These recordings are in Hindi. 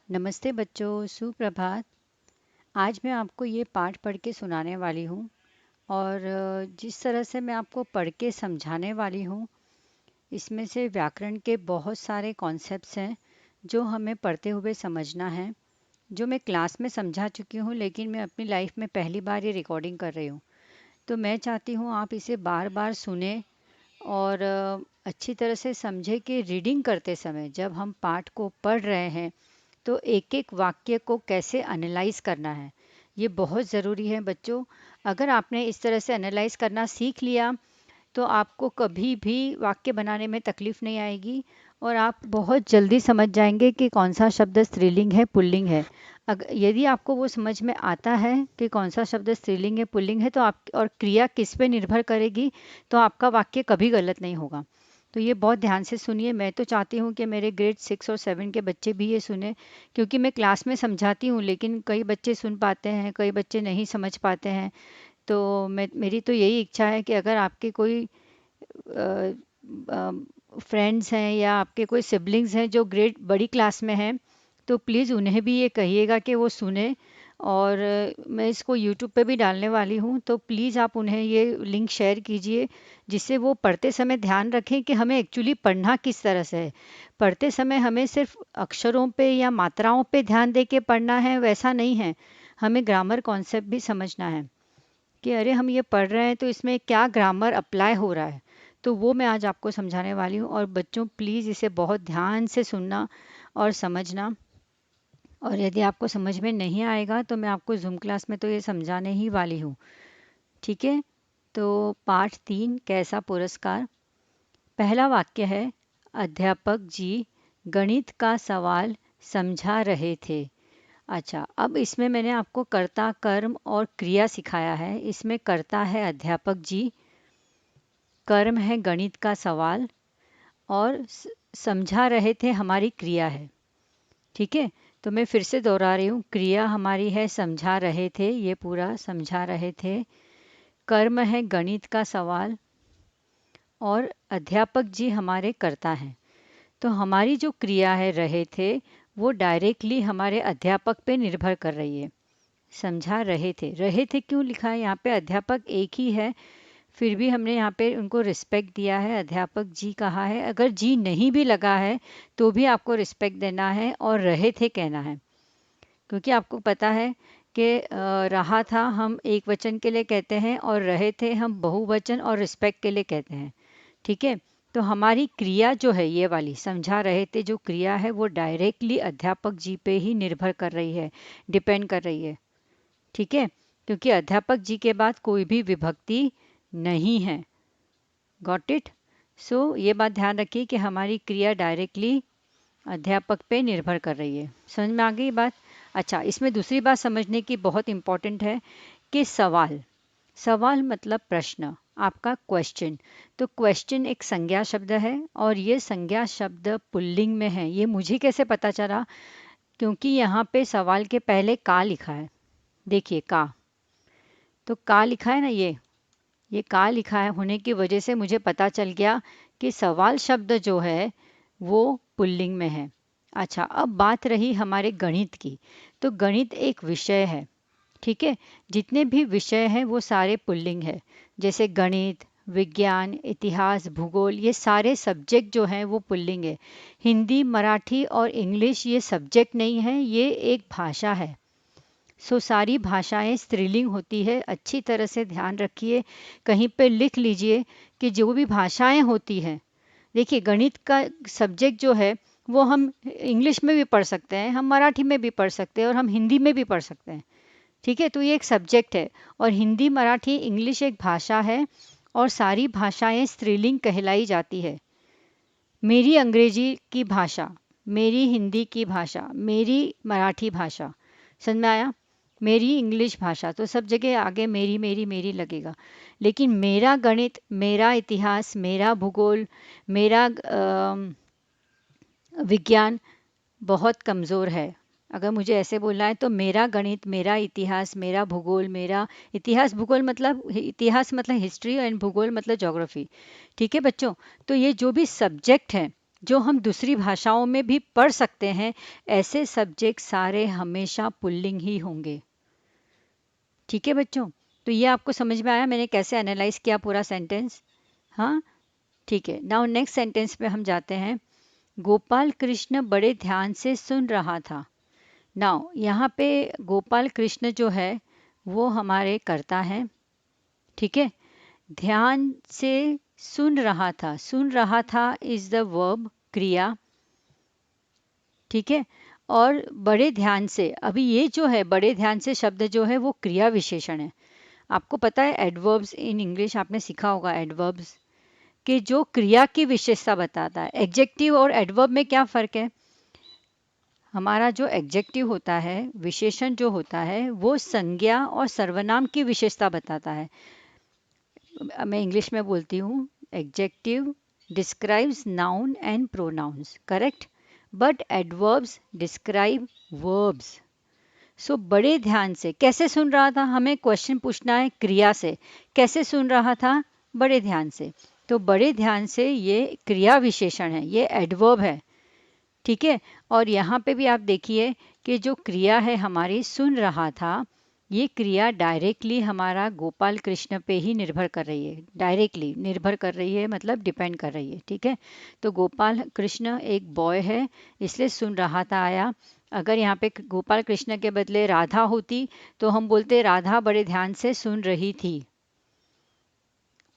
नमस्ते बच्चों, सुप्रभात। आज मैं आपको ये पाठ पढ़ के सुनाने वाली हूँ और जिस तरह से मैं आपको पढ़ के समझाने वाली हूँ, इसमें से व्याकरण के बहुत सारे कॉन्सेप्ट्स हैं जो हमें पढ़ते हुए समझना है, जो मैं क्लास में समझा चुकी हूँ लेकिन मैं अपनी लाइफ में पहली बार ये रिकॉर्डिंग कर रही हूँ। तो मैं चाहती हूँ आप इसे बार बार सुने और अच्छी तरह से समझे कि रीडिंग करते समय जब हम पाठ को पढ़ रहे हैं तो एक एक वाक्य को कैसे एनालाइज करना है, ये बहुत ज़रूरी है बच्चों। अगर आपने इस तरह से एनालाइज करना सीख लिया तो आपको कभी भी वाक्य बनाने में तकलीफ नहीं आएगी और आप बहुत जल्दी समझ जाएंगे कि कौन सा शब्द स्त्रीलिंग है पुल्लिंग है। यदि आपको वो समझ में आता है कि कौन सा शब्द स्त्रीलिंग है पुल्लिंग है तो आप और क्रिया किस पे निर्भर करेगी, तो आपका वाक्य कभी गलत नहीं होगा। तो ये बहुत ध्यान से सुनिए। मैं तो चाहती हूँ कि मेरे ग्रेड 6 और 7 के बच्चे भी ये सुने, क्योंकि मैं क्लास में समझाती हूँ लेकिन कई बच्चे सुन पाते हैं, कई बच्चे नहीं समझ पाते हैं। तो मेरी तो यही इच्छा है कि अगर आपके कोई फ्रेंड्स हैं या आपके कोई सिबलिंग्स हैं जो ग्रेड बड़ी क्लास में हैं, तो प्लीज़ उन्हें भी ये कहिएगा कि वो सुने। और मैं इसको यूट्यूब पे भी डालने वाली हूँ, तो प्लीज़ आप उन्हें ये लिंक शेयर कीजिए जिससे वो पढ़ते समय ध्यान रखें कि हमें एक्चुअली पढ़ना किस तरह से है। पढ़ते समय हमें सिर्फ अक्षरों पे या मात्राओं पे ध्यान दे के पढ़ना है, वैसा नहीं है। हमें ग्रामर कॉन्सेप्ट भी समझना है कि अरे हम ये पढ़ रहे हैं तो इसमें क्या ग्रामर अप्लाई हो रहा है। तो वो मैं आज आपको समझाने वाली हूँ और बच्चों प्लीज़ इसे बहुत ध्यान से सुनना और समझना। और यदि आपको समझ में नहीं आएगा तो मैं आपको जूम क्लास में तो ये समझाने ही वाली हूँ, ठीक है। तो पाठ 3 कैसा पुरस्कार। पहला वाक्य है, अध्यापक जी गणित का सवाल समझा रहे थे। अच्छा, अब इसमें मैंने आपको कर्ता कर्म और क्रिया सिखाया है। इसमें कर्ता है अध्यापक जी, कर्म है गणित का सवाल और समझा रहे थे हमारी क्रिया है, ठीक है। तो मैं फिर से दोहरा रही हूँ, क्रिया हमारी है समझा रहे थे, ये पूरा समझा रहे थे। कर्म है गणित का सवाल और अध्यापक जी हमारे कर्ता हैं। तो हमारी जो क्रिया है रहे थे, वो डायरेक्टली हमारे अध्यापक पे निर्भर कर रही है। समझा रहे थे क्यों लिखा है यहाँ पे, अध्यापक एक ही है, फिर भी हमने यहाँ पे उनको रिस्पेक्ट दिया है, अध्यापक जी कहा है। अगर जी नहीं भी लगा है तो भी आपको रिस्पेक्ट देना है और रहे थे कहना है, क्योंकि आपको पता है कि रहा था हम एक वचन के लिए कहते हैं और रहे थे हम बहुवचन और रिस्पेक्ट के लिए कहते हैं, ठीक है। तो हमारी क्रिया जो है ये वाली समझा रहे थे, जो क्रिया है वो डायरेक्टली अध्यापक जी पे ही निर्भर कर रही है, डिपेंड कर रही है, ठीक है। क्योंकि अध्यापक जी के बाद कोई भी विभक्ति नहीं है। Got it. सो ये बात ध्यान रखिए कि हमारी क्रिया डायरेक्टली अध्यापक पे निर्भर कर रही है। समझ में आ गई बात। अच्छा, इसमें दूसरी बात समझने की बहुत इम्पॉर्टेंट है कि सवाल, सवाल मतलब प्रश्न, आपका क्वेश्चन। तो क्वेश्चन एक संज्ञा शब्द है और ये संज्ञा शब्द पुल्लिंग में है। ये मुझे कैसे पता चला, क्योंकि यहाँ पे सवाल के पहले का लिखा है। देखिए का, तो का लिखा है ना, ये का लिखा है होने की वजह से मुझे पता चल गया कि सवाल शब्द जो है वो पुल्लिंग में है। अच्छा, अब बात रही हमारे गणित की। तो गणित एक विषय है, ठीक है। जितने भी विषय हैं वो सारे पुल्लिंग है, जैसे गणित, विज्ञान, इतिहास, भूगोल, ये सारे सब्जेक्ट जो हैं वो पुल्लिंग है। हिंदी, मराठी और इंग्लिश ये सब्जेक्ट नहीं है, ये एक भाषा है। सो सारी भाषाएं स्त्रीलिंग होती है। अच्छी तरह से ध्यान रखिए, कहीं पे लिख लीजिए कि जो भी भाषाएं होती हैं, देखिए गणित का सब्जेक्ट जो है वो हम इंग्लिश में भी पढ़ सकते हैं, हम मराठी में भी पढ़ सकते हैं और हम हिंदी में भी पढ़ सकते हैं, ठीक है। तो ये एक सब्जेक्ट है और हिंदी, मराठी, इंग्लिश एक भाषा है और सारी भाषाएं स्त्रीलिंग कहलाई जाती है। मेरी अंग्रेजी की भाषा, मेरी हिंदी की भाषा, मेरी मराठी भाषा, समझ में आया। मेरी इंग्लिश भाषा, तो सब जगह आगे मेरी मेरी मेरी लगेगा। लेकिन मेरा गणित, मेरा इतिहास, मेरा भूगोल, मेरा विज्ञान बहुत कमज़ोर है। अगर मुझे ऐसे बोलना है तो मेरा गणित, मेरा इतिहास, मेरा भूगोल, मेरा इतिहास भूगोल मतलब इतिहास मतलब हिस्ट्री एंड भूगोल मतलब ज्योग्राफी, ठीक है बच्चों। तो ये जो भी सब्जेक्ट हैं जो हम दूसरी भाषाओं में भी पढ़ सकते हैं, ऐसे सब्जेक्ट सारे हमेशा पुल्लिंग ही होंगे। ठीक है बच्चों, तो ये आपको समझ में आया मैंने कैसे एनालाइज किया पूरा सेंटेंस? हाँ, ठीक है। नाउ नेक्स्ट सेंटेंस पे हम जाते हैं। गोपाल कृष्ण बड़े ध्यान से सुन रहा था। नाउ यहाँ पे गोपाल कृष्ण जो है वो हमारे कर्ता हैं, ठीक है। ध्यान से सुन रहा था इज द वर्ब, क्रिया, ठीक है। और बड़े ध्यान से, अभी ये जो है बड़े ध्यान से शब्द जो है वो क्रिया विशेषण है। आपको पता है एडवर्ब्स इन इंग्लिश आपने सीखा होगा, एडवर्ब्स कि जो क्रिया की विशेषता बताता है। एडजेक्टिव और एडवर्ब में क्या फ़र्क है? हमारा जो एडजेक्टिव होता है, विशेषण जो होता है, वो संज्ञा और सर्वनाम की विशेषता बताता है। मैं इंग्लिश में बोलती हूँ, adjective describes noun and pronouns, correct, but adverbs describe verbs. So बड़े ध्यान से कैसे सुन रहा था, हमें क्वेश्चन पूछना है क्रिया से। कैसे सुन रहा था? बड़े ध्यान से। तो बड़े ध्यान से ये क्रिया विशेषण है, ये एडवर्ब है, ठीक है। और यहाँ पे भी आप देखिए कि जो क्रिया है हमारी सुन रहा था, ये क्रिया डायरेक्टली हमारा गोपाल कृष्ण पे ही निर्भर कर रही है। डायरेक्टली निर्भर कर रही है मतलब डिपेंड कर रही है, ठीक है। तो गोपाल कृष्ण एक बॉय है, इसलिए सुन रहा था आया। अगर यहाँ पे गोपाल कृष्ण के बदले राधा होती तो हम बोलते राधा बड़े ध्यान से सुन रही थी।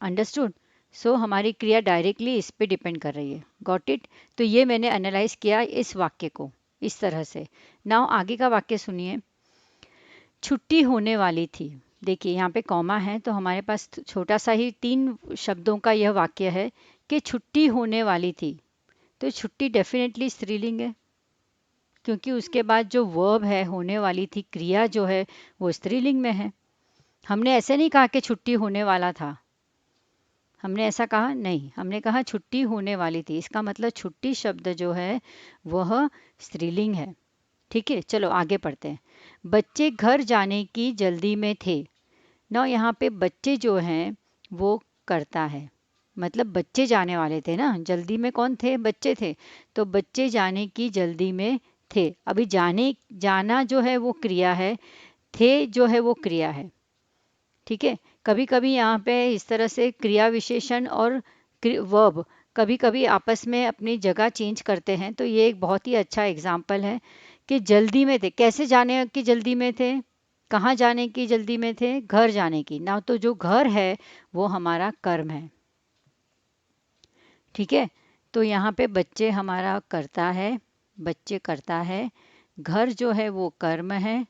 अंडरस्टूड? सो हमारी क्रिया डायरेक्टली इस पे डिपेंड कर रही है। Got it? तो ये मैंने एनालाइज किया इस वाक्य को इस तरह से। नाउ आगे का वाक्य सुनिए। छुट्टी होने वाली थी। देखिए यहाँ पे कॉमा है तो हमारे पास छोटा सा ही 3 शब्दों का यह वाक्य है कि छुट्टी होने वाली थी। तो छुट्टी डेफिनेटली स्त्रीलिंग है, क्योंकि उसके बाद जो वर्ब है होने वाली थी, क्रिया जो है वो स्त्रीलिंग में है। हमने ऐसे नहीं कहा कि छुट्टी होने वाला था, हमने ऐसा कहा नहीं, हमने कहा छुट्टी होने वाली थी। इसका मतलब छुट्टी शब्द जो है वह स्त्रीलिंग है, ठीक है। चलो आगे पढ़ते हैं। बच्चे घर जाने की जल्दी में थे। ना यहाँ पे बच्चे जो हैं वो करता है, मतलब बच्चे जाने वाले थे ना, जल्दी में कौन थे? बच्चे थे। तो बच्चे जाने की जल्दी में थे। अभी जाना जो है वो क्रिया है, थे जो है वो क्रिया है, ठीक है। कभी कभी यहाँ पे इस तरह से क्रिया विशेषण और वर्ब कभी कभी आपस में अपनी जगह चेंज करते हैं। तो ये एक बहुत ही अच्छा एग्जाम्पल है कि जल्दी में थे। कैसे जाने की जल्दी में थे? कहाँ जाने की जल्दी में थे? घर जाने की ना। तो जो घर है वो हमारा कर्म है, ठीक है। तो यहाँ पे बच्चे हमारा करता है, बच्चे करता है, घर जो है वो कर्म है,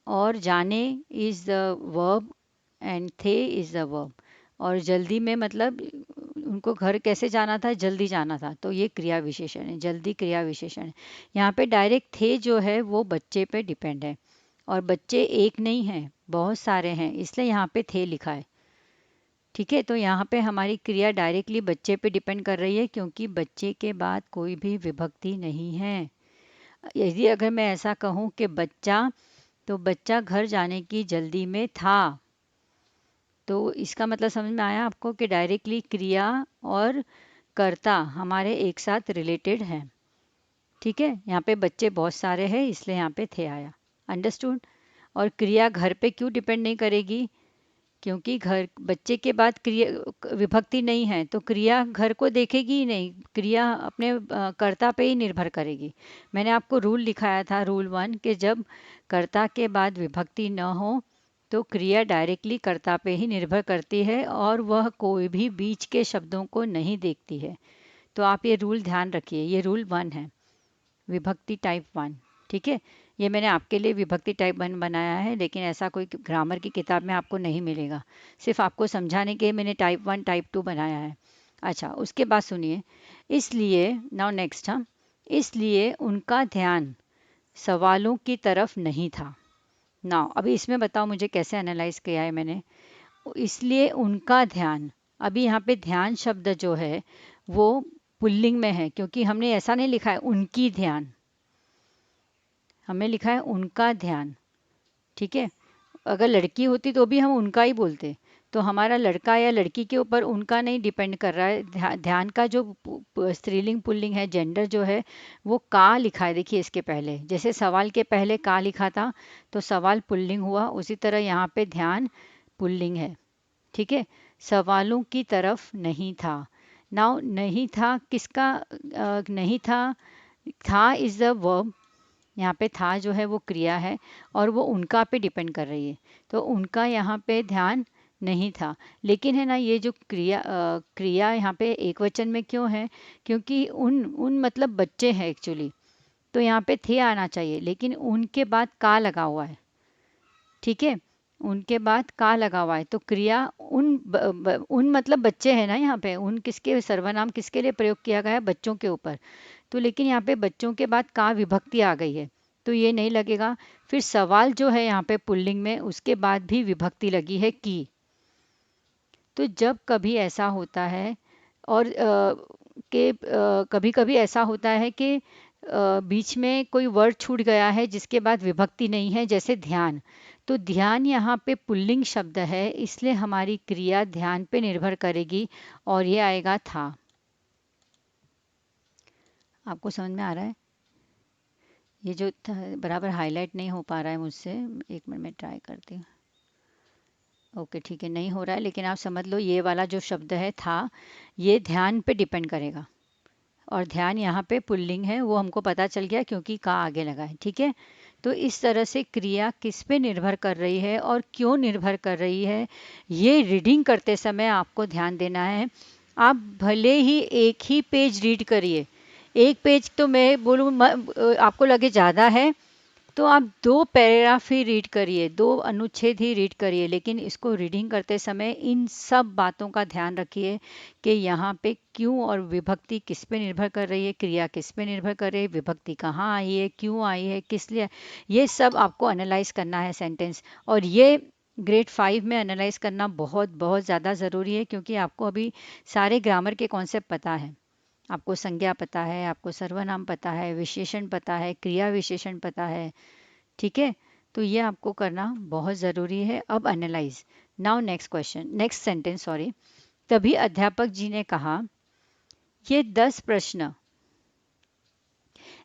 और जाने इज़ द वर्ब एंड थे इज़ द वर्ब। और जल्दी में मतलब उनको घर कैसे जाना था? जल्दी जाना था। तो ये क्रिया विशेषण है, जल्दी क्रिया विशेषण है। यहाँ पे डायरेक्ट थे जो है वो बच्चे पे डिपेंड है, और बच्चे एक नहीं हैं, बहुत सारे हैं, इसलिए यहाँ पे थे लिखा है, ठीक है। तो यहाँ पे हमारी क्रिया डायरेक्टली बच्चे पे डिपेंड कर रही है, क्योंकि बच्चे के बाद कोई भी विभक्ति नहीं है। यदि अगर मैं ऐसा कहूँ कि बच्चा, तो बच्चा घर जाने की जल्दी में था, तो इसका मतलब समझ में आया आपको कि डायरेक्टली क्रिया और कर्ता हमारे एक साथ रिलेटेड हैं, ठीक है। यहाँ पे बच्चे बहुत सारे हैं इसलिए यहाँ पे थे आया। अंडरस्टूड? और क्रिया घर पे क्यों डिपेंड नहीं करेगी? क्योंकि घर बच्चे के बाद क्रिया विभक्ति नहीं है, तो क्रिया घर को देखेगी ही नहीं, क्रिया अपने कर्ता पे ही निर्भर करेगी। मैंने आपको रूल लिखाया था, रूल 1, कि जब कर्ता के बाद विभक्ति न हो तो क्रिया डायरेक्टली कर्ता पे ही निर्भर करती है, और वह कोई भी बीच के शब्दों को नहीं देखती है। तो आप ये रूल ध्यान रखिए, ये रूल 1 है, विभक्ति टाइप 1, ठीक है। ये मैंने आपके लिए विभक्ति टाइप 1 बनाया है, लेकिन ऐसा कोई ग्रामर की किताब में आपको नहीं मिलेगा। सिर्फ आपको समझाने के मैंने टाइप 1 टाइप 2 बनाया है। अच्छा, उसके बाद सुनिए। इसलिए नाउ नेक्स्ट, हम इसलिए उनका ध्यान सवालों की तरफ नहीं था। नाउ अभी इसमें बताओ मुझे कैसे एनालाइज किया है मैंने। इसलिए उनका ध्यान, अभी यहाँ पे ध्यान शब्द जो है वो पुल्लिंग में है, क्योंकि हमने ऐसा नहीं लिखा है उनकी ध्यान, हमने लिखा है उनका ध्यान, ठीक है। अगर लड़की होती तो भी हम उनका ही बोलते। तो हमारा लड़का या लड़की के ऊपर उनका नहीं डिपेंड कर रहा है। ध्यान का जो स्त्रीलिंग पुल्लिंग है, जेंडर जो है, वो का लिखा है। देखिए इसके पहले, जैसे सवाल के पहले का लिखा था तो सवाल पुल्लिंग हुआ, उसी तरह यहाँ पे ध्यान पुल्लिंग है। ठीक है, सवालों की तरफ नहीं था। नाउ नहीं था किसका, नहीं था इज द वर्ब। यहाँ पे था जो है वो क्रिया है और वो उनका पे डिपेंड कर रही है, तो उनका यहाँ पे ध्यान नहीं था। लेकिन है ना, ये जो क्रिया यहाँ पे एक वचन में क्यों है, क्योंकि उन मतलब बच्चे हैं एक्चुअली, तो यहाँ पे थे आना चाहिए, लेकिन उनके बाद का लगा हुआ है। ठीक है, उनके बाद का लगा हुआ है, तो क्रिया उन मतलब बच्चे हैं ना, यहाँ पे उन किसके सर्वनाम किसके लिए प्रयोग किया गया है, बच्चों के ऊपर। तो लेकिन यहाँ पे बच्चों के बाद का विभक्ति आ गई है, तो ये नहीं लगेगा। फिर सवाल जो है यहाँ पे पुल्लिंग में, उसके बाद भी विभक्ति लगी है की। तो जब कभी ऐसा होता है और कभी कभी ऐसा होता है कि बीच में कोई वर्ड छूट गया है जिसके बाद विभक्ति नहीं है, जैसे ध्यान। तो ध्यान यहाँ पे पुल्लिंग शब्द है, इसलिए हमारी क्रिया ध्यान पे निर्भर करेगी और ये आएगा था। आपको समझ में आ रहा है? ये जो बराबर हाईलाइट नहीं हो पा रहा है मुझसे, एक मिनट में ट्राई करती हूँ। ओके ठीक है, नहीं हो रहा है, लेकिन आप समझ लो ये वाला जो शब्द है था, ये ध्यान पे डिपेंड करेगा, और ध्यान यहाँ पे पुल्लिंग है, वो हमको पता चल गया क्योंकि का आगे लगा है। ठीक है, तो इस तरह से क्रिया किस पे निर्भर कर रही है और क्यों निर्भर कर रही है, ये रीडिंग करते समय आपको ध्यान देना है। आप भले ही एक ही पेज रीड करिए, एक पेज तो मैं बोलूँ आपको लगे ज़्यादा है तो आप 2 पैराग्राफ ही रीड करिए, 2 अनुच्छेद ही रीड करिए, लेकिन इसको रीडिंग करते समय इन सब बातों का ध्यान रखिए कि यहाँ पे क्यों और विभक्ति किस पे निर्भर कर रही है, क्रिया किस पे निर्भर कर रही है, विभक्ति कहाँ आई है, क्यों आई है, किस लिए, ये सब आपको एनालाइज करना है सेंटेंस। और ये ग्रेड 5 में एनालाइज करना बहुत बहुत ज़्यादा ज़रूरी है, क्योंकि आपको अभी सारे ग्रामर के कॉन्सेप्ट पता है। आपको संज्ञा पता है, आपको सर्वनाम पता है, विशेषण पता है, क्रिया विशेषण पता है। ठीक है, तो ये आपको करना बहुत ज़रूरी है। अब analyse. Now next question, next sentence sorry. तभी अध्यापक जी ने कहा, ये 10 प्रश्न।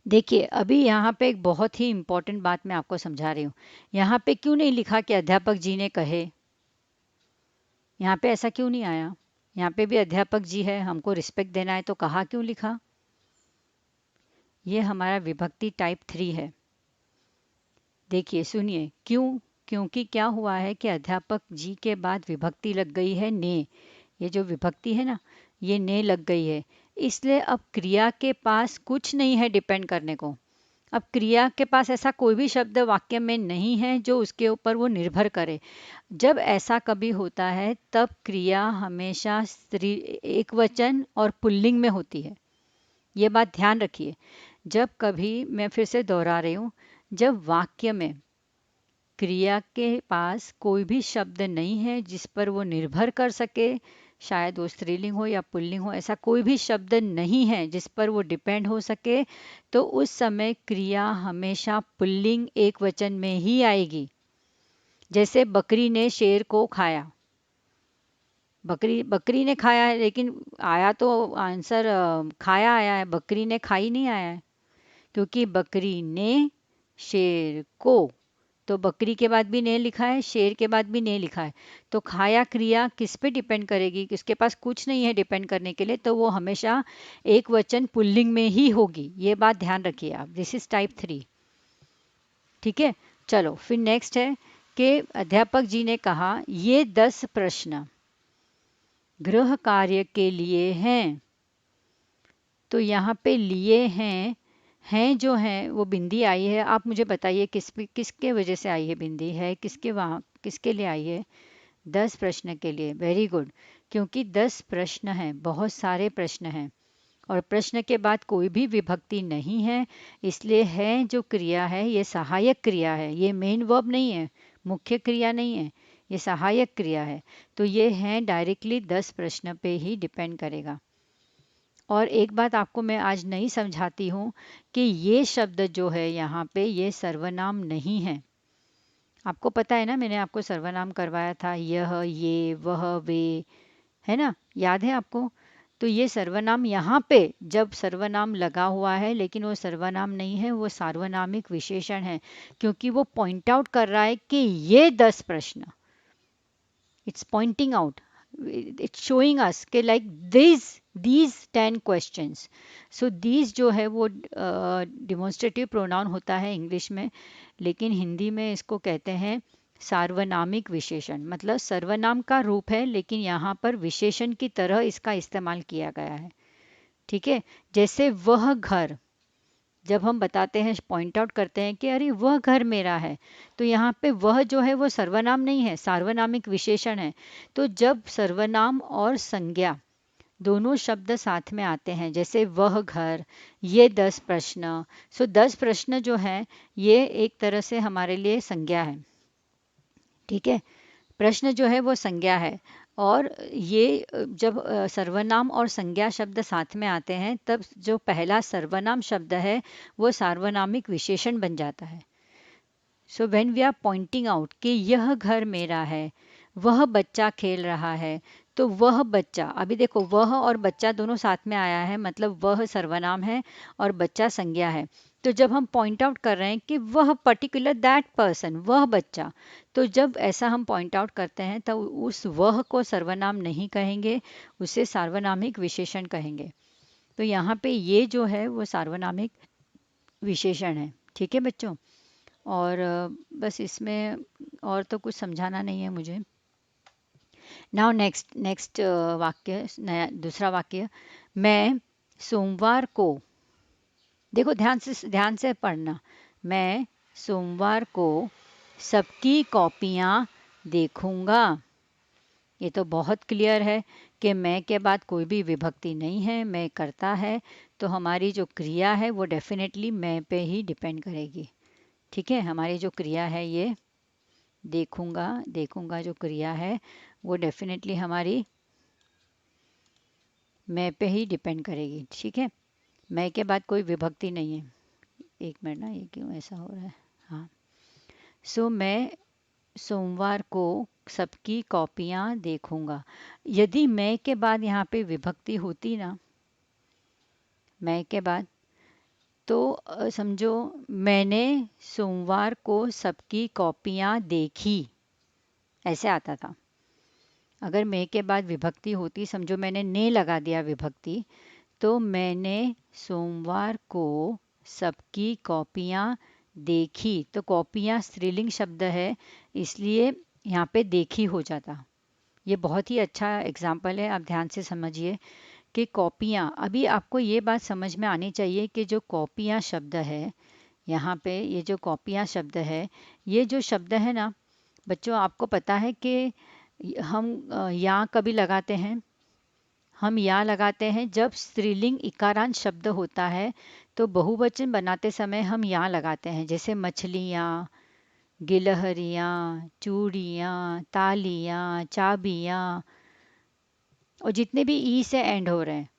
देखिए अभी यहाँ पे एक बहुत ही इंपॉर्टेंट बात मैं आपको समझा रही हूँ। यहाँ पे क्यों नहीं लिखा कि अध्यापक जी ने कहे, यहाँ पे ऐसा क्यों नहीं आया? यहाँ पे भी अध्यापक जी है, हमको रिस्पेक्ट देना है, तो कहा क्यों लिखा? ये हमारा विभक्ति टाइप 3 है। देखिए सुनिए क्यों, क्योंकि क्या हुआ है कि अध्यापक जी के बाद विभक्ति लग गई है ने। ये जो विभक्ति है ना, ये ने लग गई है, इसलिए अब क्रिया के पास कुछ नहीं है डिपेंड करने को। अब क्रिया के पास ऐसा कोई भी शब्द वाक्य में नहीं है जो उसके ऊपर वो निर्भर करे। जब ऐसा कभी होता है तब क्रिया हमेशा स्त्री एक वचन और पुल्लिंग में होती है। ये बात ध्यान रखिए। जब कभी, मैं फिर से दोहरा रही हूँ, जब वाक्य में क्रिया के पास कोई भी शब्द नहीं है जिस पर वो निर्भर कर सके, शायद वो स्त्रीलिंग हो या पुल्लिंग हो, ऐसा कोई भी शब्द नहीं है जिस पर वो डिपेंड हो सके, तो उस समय क्रिया हमेशा पुल्लिंग एक वचन में ही आएगी। जैसे बकरी ने शेर को खाया, बकरी बकरी ने खाया है, लेकिन आया तो आंसर खाया आया है, बकरी ने खाई नहीं आया है, क्योंकि बकरी ने शेर को, तो बकरी के बाद भी ने लिखा है, शेर के बाद भी ने लिखा है, तो खाया क्रिया किस पे डिपेंड करेगी? किसके पास कुछ नहीं है डिपेंड करने के लिए, तो वो हमेशा एक वचन पुल्लिंग में ही होगी। ये बात ध्यान रखिए आप। This is type 3। ठीक है, चलो फिर नेक्स्ट है कि अध्यापक जी ने कहा, ये 10 प्रश्न गृह कार्य के लिए हैं। तो यहाँ पे लिए हैं जो हैं वो बिंदी आई है। आप मुझे बताइए किसके वजह से आई है बिंदी है, किसके वहाँ किसके लिए आई है? 10 प्रश्न के लिए। वेरी गुड, क्योंकि 10 प्रश्न हैं, बहुत सारे प्रश्न हैं, और प्रश्न के बाद कोई भी विभक्ति नहीं है, इसलिए है जो क्रिया है ये सहायक क्रिया है, ये मेन वर्ब नहीं है, मुख्य क्रिया नहीं है, ये सहायक क्रिया है। तो ये है डायरेक्टली 10 प्रश्न पे ही डिपेंड करेगा। और एक बात आपको मैं आज नहीं समझाती हूँ कि ये शब्द जो है यहाँ पे ये सर्वनाम नहीं है। आपको पता है ना, मैंने आपको सर्वनाम करवाया था, यह, ये, वह, वे, है ना, याद है आपको? तो ये सर्वनाम यहाँ पे जब सर्वनाम लगा हुआ है, लेकिन वो सर्वनाम नहीं है, वो सार्वनामिक विशेषण है, क्योंकि वो पॉइंट आउट कर रहा है कि ये 10 प्रश्न, it's pointing out, it's showing us कि like these 10 questions. so these जो है वो डिमॉन्स्ट्रेटिव प्रोनाउन होता है इंग्लिश में, लेकिन हिंदी में इसको कहते हैं सार्वनामिक विशेषण, मतलब सर्वनाम का रूप है लेकिन यहाँ पर विशेषण की तरह इसका इस्तेमाल किया गया है। ठीक है, जैसे वह घर, जब हम बताते हैं, पॉइंट आउट करते हैं कि अरे वह घर मेरा है, तो यहाँ पे वह जो है वो सर्वनाम नहीं है, सार्वनामिक विशेषण है। तो जब सर्वनाम और संज्ञा दोनों शब्द साथ में आते हैं, जैसे वह घर, ये 10 प्रश्न, सो 10 प्रश्न जो है ये एक तरह से हमारे लिए संज्ञा है। ठीक है, प्रश्न जो है वो संज्ञा है, और ये जब सर्वनाम और संज्ञा शब्द साथ में आते हैं, तब जो पहला सर्वनाम शब्द है वो सार्वनामिक विशेषण बन जाता है। So when we are pointing out कि यह घर मेरा है, वह बच्चा खेल रहा है, तो वह बच्चा, अभी देखो वह और बच्चा दोनों साथ में आया है, मतलब वह सर्वनाम है और बच्चा संज्ञा है। तो जब हम पॉइंट आउट कर रहे हैं कि वह पर्टिकुलर दैट पर्सन, वह बच्चा, तो जब ऐसा हम पॉइंट आउट करते हैं तो उस वह को सर्वनाम नहीं कहेंगे, उसे सार्वनामिक विशेषण कहेंगे। तो यहाँ पे ये जो है वो सार्वनामिक विशेषण है। ठीक है बच्चों, और बस इसमें और तो कुछ समझाना नहीं है मुझे। नाउ नेक्स्ट नेक्स्ट वाक्य, नया दूसरा वाक्य, मैं सोमवार को, देखो ध्यान से पढ़ना, मैं सोमवार को सबकी कॉपियाँ देखूंगा। ये तो बहुत क्लियर है कि मैं के बाद कोई भी विभक्ति नहीं है, मैं करता है, तो हमारी जो क्रिया है वो डेफिनेटली मैं पे ही डिपेंड करेगी। ठीक है, हमारी जो क्रिया है ये देखूंगा, देखूंगा जो क्रिया है वो डेफिनेटली हमारी मैं पे ही डिपेंड करेगी। ठीक है, मैं के बाद कोई विभक्ति नहीं है। एक मिनट ना, ये क्यों ऐसा हो रहा है? हाँ, सो मैं सोमवार को सबकी कॉपियाँ देखूंगा। यदि मैं के बाद यहाँ पे विभक्ति होती ना, मैं के बाद, तो समझो मैंने सोमवार को सबकी कॉपियाँ देखी, ऐसे आता था। अगर मैं के बाद विभक्ति होती, समझो मैंने ने लगा दिया विभक्ति, तो मैंने सोमवार को सबकी कॉपियाँ देखी, तो कॉपियाँ स्त्रीलिंग शब्द है, इसलिए यहाँ पे देखी हो जाता। ये बहुत ही अच्छा एग्जाम्पल है, आप ध्यान से समझिए कि कॉपियाँ, अभी आपको ये बात समझ में आनी चाहिए कि जो कॉपियाँ शब्द है यहाँ पे, ये जो कॉपियाँ शब्द है, ये जो शब्द है ना बच्चों, आपको पता है कि हम या कभी लगाते हैं, हम या लगाते हैं जब स्त्रीलिंग इकारांत शब्द होता है, तो बहुवचन बनाते समय हम या लगाते हैं, जैसे मछलियाँ, गिलहरियाँ, चूड़ियाँ, तालियाँ, चाबियाँ, और जितने भी ई से एंड हो रहे हैं,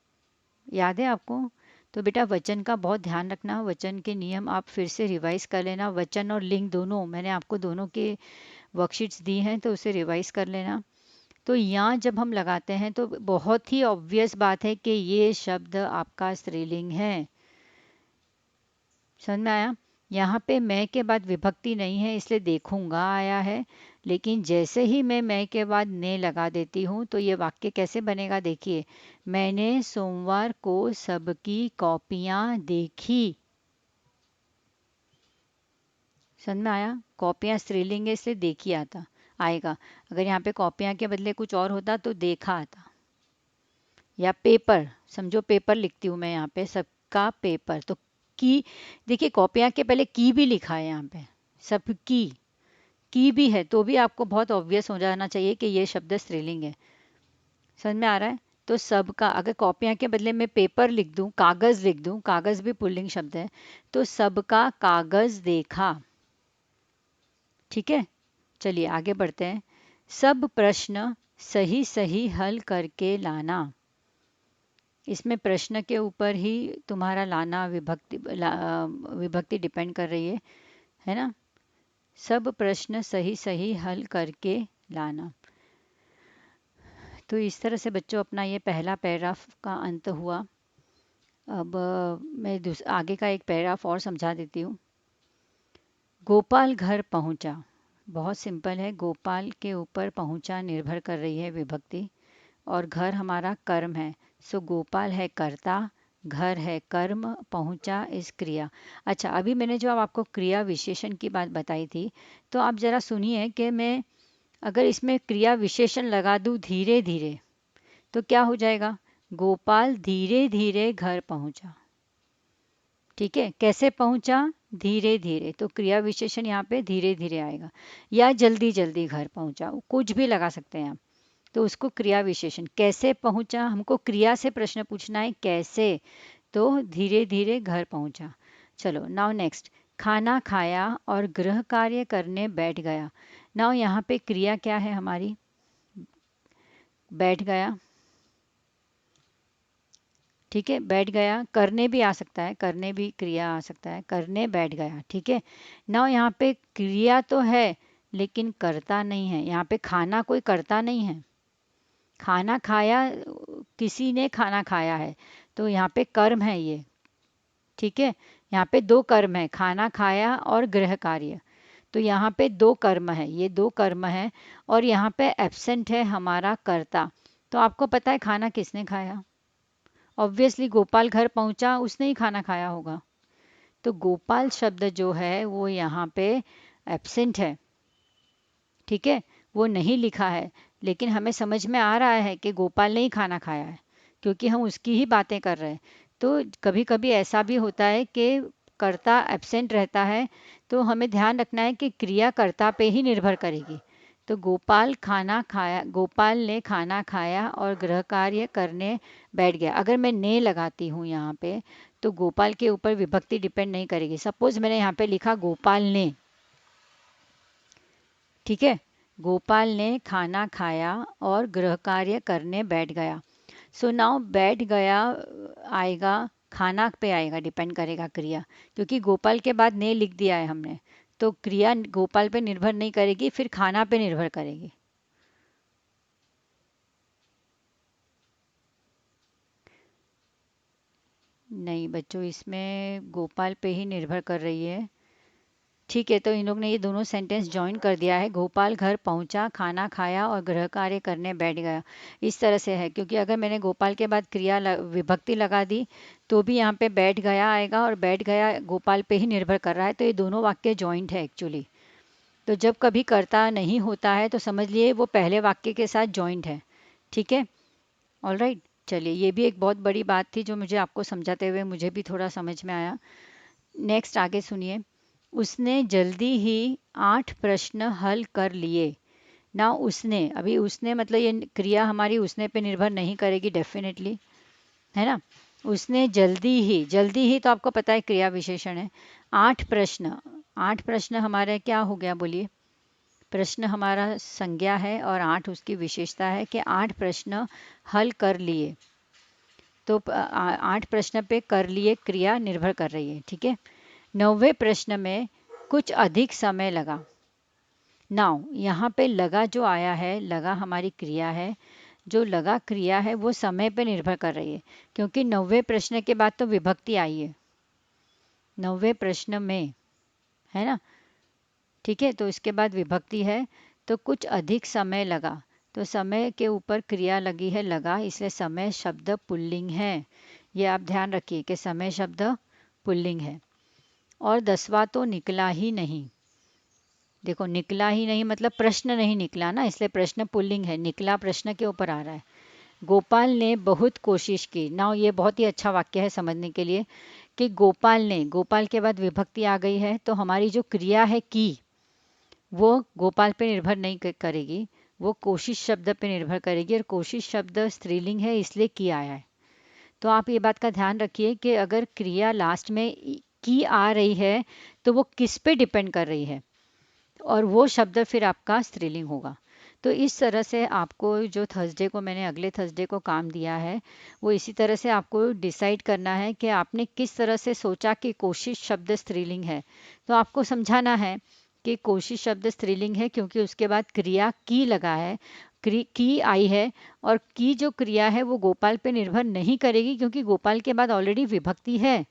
याद है आपको? तो बेटा वचन का बहुत ध्यान रखना, वचन के नियम आप फिर से रिवाइज कर लेना, वचन और लिंग दोनों, मैंने आपको दोनों के वर्कशीट्स दी हैं, तो उसे रिवाइज कर लेना। तो यहाँ जब हम लगाते हैं तो बहुत ही ऑब्वियस बात है कि ये शब्द आपका स्त्रीलिंग है। समझ में आया? यहाँ पे मैं के बाद विभक्ति नहीं है, इसलिए देखूंगा आया है, लेकिन जैसे ही मैं के बाद ने लगा देती हूँ, तो ये वाक्य कैसे बनेगा देखिए, मैंने सोमवार को सबकी कॉपियाँ देखी। समझ में आया? कॉपियाँ स्त्रीलिंग है, इसलिए देखी आता आएगा। अगर यहाँ पे कॉपियाँ के बदले कुछ और होता तो देखा आता। या पेपर, समझो पेपर लिखती हूँ मैं यहाँ पे, सबका पेपर, तो की, देखिए कॉपियाँ के पहले की भी लिखा है यहाँ पे, सबकी की भी है, तो भी आपको बहुत ऑब्वियस हो जाना चाहिए कि ये शब्द स्त्रीलिंग है। समझ में आ रहा है? तो सबका, अगर कॉपियाँ के बदले में पेपर लिख दूँ, कागज़ लिख दूँ, कागज़ भी पुल्लिंग शब्द है, तो सबका कागज़ देखा। ठीक है, चलिए आगे बढ़ते हैं। सब प्रश्न सही सही हल करके लाना, इसमें प्रश्न के ऊपर ही तुम्हारा लाना विभक्ति विभक्ति डिपेंड कर रही है ना? सब प्रश्न सही सही हल करके लाना। तो इस तरह से बच्चों अपना ये पहला पैराग्राफ का अंत हुआ। अब मैं आगे का एक पैराग्राफ और समझा देती हूँ। गोपाल घर पहुंचा, बहुत सिंपल है। गोपाल के ऊपर पहुंचा निर्भर कर रही है विभक्ति, और घर हमारा कर्म है। सो गोपाल है कर्ता, घर है कर्म, पहुंचा इस क्रिया। अच्छा, अभी मैंने जो अब आपको क्रिया विशेषण की बात बताई थी, तो आप ज़रा सुनिए कि मैं अगर इसमें क्रिया विशेषण लगा दूँ धीरे धीरे, तो क्या हो जाएगा? गोपाल धीरे धीरे घर पहुंचा। ठीक है, कैसे पहुंचा? धीरे धीरे। तो क्रिया विशेषण यहाँ पे धीरे धीरे आएगा, या जल्दी जल्दी घर पहुंचा, कुछ भी लगा सकते हैं आप। तो उसको क्रिया विशेषण। कैसे पहुंचा, हमको क्रिया से प्रश्न पूछना है, कैसे? तो धीरे धीरे घर पहुंचा। चलो नाउ नेक्स्ट, खाना खाया और गृह कार्य करने बैठ गया। नाउ यहाँ पे क्रिया क्या है हमारी? बैठ गया। ठीक है, बैठ गया। करने भी आ सकता है, करने भी क्रिया आ सकता है, करने बैठ गया। ठीक है, नाउ यहाँ पे क्रिया तो है लेकिन करता नहीं है। यहाँ पे खाना कोई करता नहीं है, खाना खाया किसी ने खाना खाया है, तो यहाँ पे कर्म है ये। ठीक है, यहाँ पे दो कर्म है, खाना खाया और गृह कार्य। तो यहाँ पे दो कर्म है, ये दो कर्म है, और यहाँ पे एब्सेंट है हमारा कर्ता। तो आपको पता है खाना किसने खाया? ऑब्वियसली गोपाल घर पहुंचा, उसने ही खाना खाया होगा। तो गोपाल शब्द जो है वो यहाँ पे एब्सेंट है। ठीक है, वो नहीं लिखा है, लेकिन हमें समझ में आ रहा है कि गोपाल ने ही खाना खाया है, क्योंकि हम उसकी ही बातें कर रहे हैं। तो कभी कभी ऐसा भी होता है कि कर्ता एब्सेंट रहता है, तो हमें ध्यान रखना है कि क्रिया कर्ता पे ही निर्भर करेगी। तो गोपाल खाना खाया, गोपाल ने खाना खाया और गृह कार्य करने बैठ गया। अगर मैं ने लगाती हूँ यहाँ पे, तो गोपाल के ऊपर विभक्ति डिपेंड नहीं करेगी। सपोज मैंने यहाँ पे लिखा गोपाल ने। ठीक है, गोपाल ने खाना खाया और गृह कार्य करने बैठ गया। सो नाउ बैठ गया आएगा, खाना पे आएगा, डिपेंड करेगा क्रिया, क्योंकि गोपाल के बाद ने लिख दिया है हमने। तो क्रिया गोपाल पे निर्भर नहीं करेगी, फिर खाना पे निर्भर करेगी। नहीं बच्चों, इसमें गोपाल पे ही निर्भर कर रही है। ठीक है, तो इन लोग ने ये दोनों सेंटेंस ज्वाइन कर दिया है। गोपाल घर पहुंचा, खाना खाया और गृह कार्य करने बैठ गया। इस तरह से है, क्योंकि अगर मैंने गोपाल के बाद क्रिया विभक्ति लगा दी, तो भी यहाँ पे बैठ गया आएगा, और बैठ गया गोपाल पे ही निर्भर कर रहा है। तो ये दोनों वाक्य जॉइंट है एक्चुअली। तो जब कभी कर्ता नहीं होता है तो समझ लिए वो पहले वाक्य के साथ जॉइंट है। ठीक है, ऑल राइट। चलिए, ये भी एक बहुत बड़ी बात थी जो मुझे आपको समझाते हुए मुझे भी थोड़ा समझ में आया। नेक्स्ट आगे सुनिए। उसने जल्दी ही 8 प्रश्न हल कर लिए। ना उसने, अभी उसने मतलब ये क्रिया हमारी उसने पे निर्भर नहीं करेगी डेफिनेटली, है ना। उसने जल्दी ही, जल्दी ही तो आपको पता है क्रिया विशेषण है। 8 प्रश्न, 8 प्रश्न हमारे क्या हो गया बोलिए? प्रश्न हमारा संज्ञा है और 8 उसकी विशेषता है कि 8 प्रश्न हल कर लिए। तो 8 प्रश्न पे कर लिए क्रिया निर्भर कर रही है। ठीक है, 9वें प्रश्न में कुछ अधिक समय लगा। नाउ यहाँ पे लगा जो आया है, लगा हमारी क्रिया है, जो लगा क्रिया है वो समय पे निर्भर कर रही है, क्योंकि 9वें प्रश्न के बाद तो विभक्ति आई है 9वें प्रश्न में, है ना। ठीक है, तो इसके बाद विभक्ति है। तो कुछ अधिक समय लगा, तो समय के ऊपर क्रिया लगी है लगा, इसलिए समय शब्द पुल्लिंग है। ये आप ध्यान रखिए कि समय शब्द पुल्लिंग है। और 10वां तो निकला ही नहीं। देखो, निकला ही नहीं मतलब प्रश्न नहीं निकला ना, इसलिए प्रश्न पुल्लिंग है, निकला प्रश्न के ऊपर आ रहा है। गोपाल ने बहुत कोशिश की। नाउ ये बहुत ही अच्छा वाक्य है समझने के लिए कि गोपाल ने, गोपाल के बाद विभक्ति आ गई है, तो हमारी जो क्रिया है की, वो गोपाल पे निर्भर नहीं करेगी, वो कोशिश शब्द पे निर्भर करेगी, और कोशिश शब्द स्त्रीलिंग है इसलिए की आया है। तो आप ये बात का ध्यान रखिए कि अगर क्रिया लास्ट में की आ रही है तो वो किस पे डिपेंड कर रही है, और वो शब्द फिर आपका स्त्रीलिंग होगा। तो इस तरह से आपको जो थर्सडे को मैंने अगले थर्सडे को काम दिया है, वो इसी तरह से आपको डिसाइड करना है कि आपने किस तरह से सोचा कि कोशिश शब्द स्त्रीलिंग है। तो आपको समझाना है कि कोशिश शब्द स्त्रीलिंग है क्योंकि उसके बाद क्रिया की लगा है, की आई है, और की जो क्रिया है वो गोपाल पे निर्भर नहीं करेगी क्योंकि गोपाल के बाद ऑलरेडी विभक्ति है।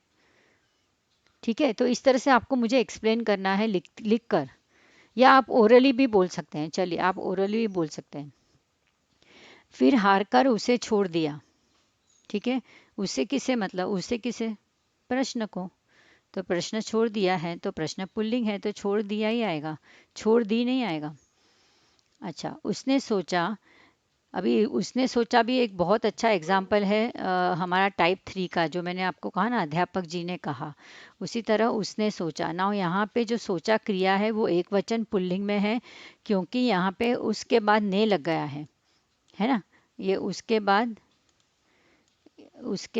ठीक है, तो इस तरह से आपको मुझे एक्सप्लेन करना है लिख कर, या आप ओरली भी बोल सकते हैं। चलिए, आप ओरली भी बोल सकते हैं। फिर हार कर उसे छोड़ दिया। ठीक है, उसे किसे, मतलब उसे किसे, प्रश्न को। तो प्रश्न छोड़ दिया है तो प्रश्न पुल्लिंग है तो छोड़ दिया ही आएगा, छोड़ दी नहीं आएगा। अच्छा, उसने सोचा, अभी उसने सोचा भी एक बहुत अच्छा एग्जाम्पल है हमारा टाइप 3 का, जो मैंने आपको कहा ना, अध्यापक जी ने कहा। उसी तरह उसने सोचा ना, यहाँ पे जो सोचा क्रिया है वो एक वचन पुल्लिंग में है क्योंकि यहाँ पे उसके बाद ने लग गया है ना। ये उसके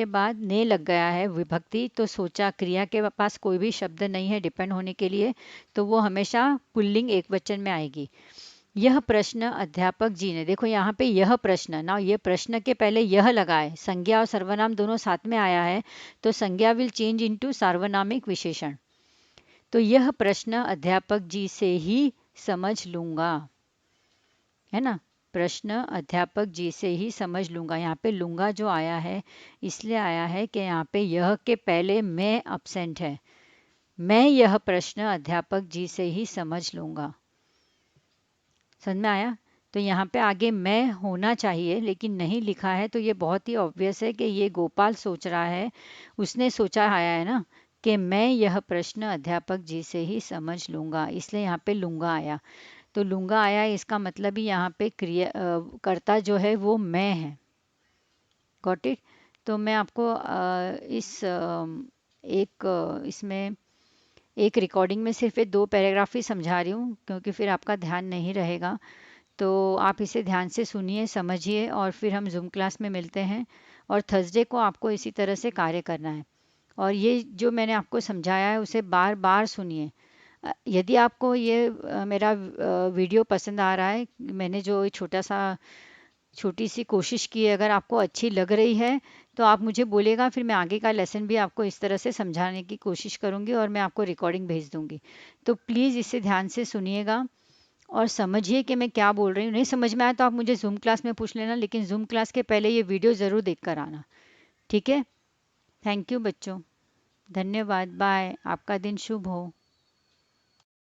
बाद ने लग गया है विभक्ति, तो सोचा क्रिया के पास कोई भी शब्द नहीं है डिपेंड होने के लिए, तो वो हमेशा पुल्लिंग एक वचन में आएगी। यह प्रश्न अध्यापक जी ने, देखो यहाँ पे यह प्रश्न ना, ये प्रश्न के पहले यह लगा है, संज्ञा और सर्वनाम दोनों साथ में आया है, तो संज्ञा विल चेंज इनटू सार्वनामिक विशेषण। तो यह प्रश्न अध्यापक जी से ही समझ लूंगा, है ना। प्रश्न अध्यापक जी से ही समझ लूंगा, यहाँ पे लूंगा जो आया है इसलिए आया है कि यहाँ पे यह के पहले मैं अब्सेंट है। मैं यह प्रश्न अध्यापक जी से ही समझ लूंगा, समझ में आया। तो यहाँ पे आगे मैं होना चाहिए लेकिन नहीं लिखा है, तो ये बहुत ही ऑब्वियस है कि ये गोपाल सोच रहा है, उसने सोचा आया है ना कि मैं यह प्रश्न अध्यापक जी से ही समझ लूंगा, इसलिए यहाँ पे लूंगा आया। तो लूंगा आया, इसका मतलब ही यहाँ पे क्रिया कर्ता जो है वो मैं है। Got it. तो मैं आपको इसमें एक रिकॉर्डिंग में सिर्फ ये 2 पैराग्राफ ही समझा रही हूँ क्योंकि फिर आपका ध्यान नहीं रहेगा। तो आप इसे ध्यान से सुनिए, समझिए, और फिर हम जूम क्लास में मिलते हैं। और थर्सडे को आपको इसी तरह से कार्य करना है, और ये जो मैंने आपको समझाया है उसे बार बार सुनिए। यदि आपको ये मेरा वीडियो पसंद आ रहा है, मैंने जो छोटी सी कोशिश की है, अगर आपको अच्छी लग रही है तो आप मुझे बोलेगा, फिर मैं आगे का लेसन भी आपको इस तरह से समझाने की कोशिश करूँगी और मैं आपको रिकॉर्डिंग भेज दूँगी। तो प्लीज़ इसे ध्यान से सुनिएगा और समझिए कि मैं क्या बोल रही हूँ। नहीं समझ में आया तो आप मुझे जूम क्लास में पूछ लेना, लेकिन जूम क्लास के पहले ये वीडियो ज़रूर देख कर आना। ठीक है, थैंक यू बच्चों, धन्यवाद, बाय, आपका दिन शुभ हो।